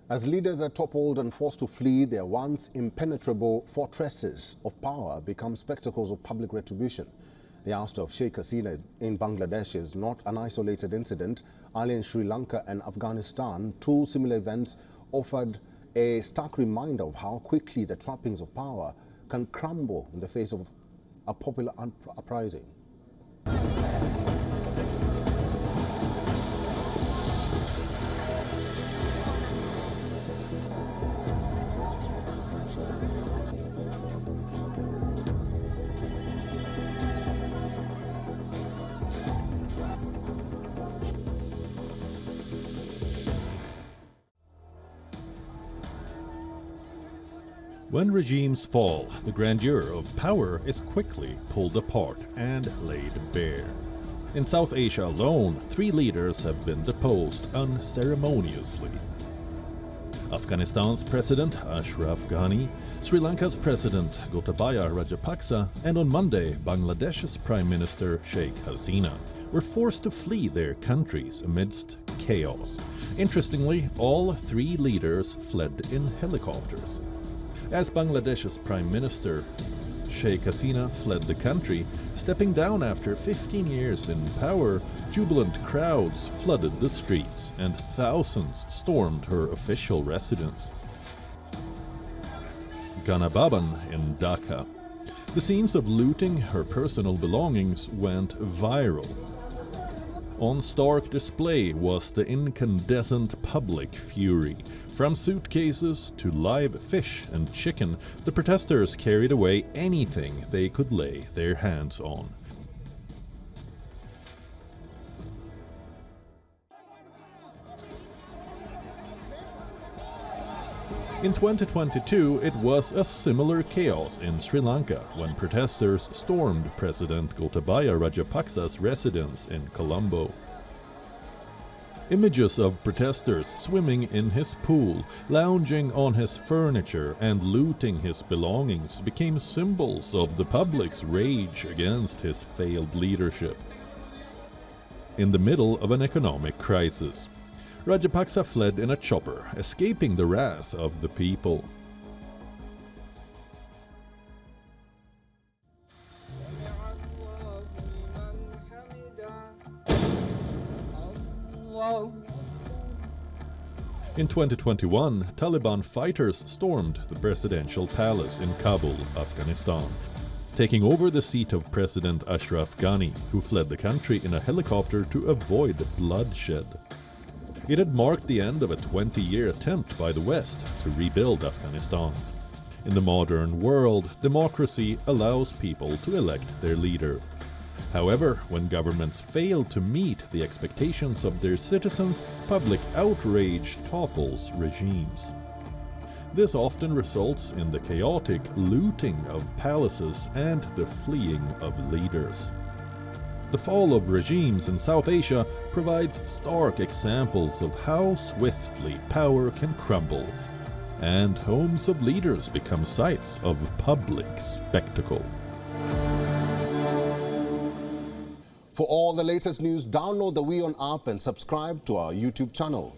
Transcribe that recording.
As leaders are toppled and forced to flee, their once impenetrable fortresses of power become spectacles of public retribution. The oust of Sheikh Hasina in Bangladesh is not an isolated incident. Earlier in Sri Lanka and Afghanistan, two similar events offered a stark reminder of how quickly the trappings of power can crumble in the face of a popular uprising. When regimes fall, the grandeur of power is quickly pulled apart and laid bare. In South Asia alone, 3 leaders have been deposed unceremoniously. Afghanistan's President Ashraf Ghani, Sri Lanka's President Gotabaya Rajapaksa, and on Monday, Bangladesh's Prime Minister Sheikh Hasina were forced to flee their countries amidst chaos. Interestingly, all 3 leaders fled in helicopters. As Bangladesh's Prime Minister, Sheikh Hasina fled the country, stepping down after 15 years in power, jubilant crowds flooded the streets and thousands stormed her official residence. Ganababan in Dhaka. The scenes of looting her personal belongings went viral. On stark display was the incandescent public fury. From suitcases to live fish and chicken, the protesters carried away anything they could lay their hands on. In 2022, it was a similar chaos in Sri Lanka when protesters stormed President Gotabaya Rajapaksa's residence in Colombo. Images of protesters swimming in his pool, lounging on his furniture, and looting his belongings became symbols of the public's rage against his failed leadership. In the middle of an economic crisis, Rajapaksa fled in a chopper, escaping the wrath of the people. In 2021, Taliban fighters stormed the presidential palace in Kabul, Afghanistan, taking over the seat of President Ashraf Ghani, who fled the country in a helicopter to avoid bloodshed. It had marked the end of a 20-year attempt by the West to rebuild Afghanistan. In the modern world, democracy allows people to elect their leader. However, when governments fail to meet the expectations of their citizens, public outrage topples regimes. This often results in the chaotic looting of palaces and the fleeing of leaders. The fall of regimes in South Asia provides stark examples of how swiftly power can crumble, and homes of leaders become sites of public spectacle. For all the latest news, download the WION app and subscribe to our YouTube channel.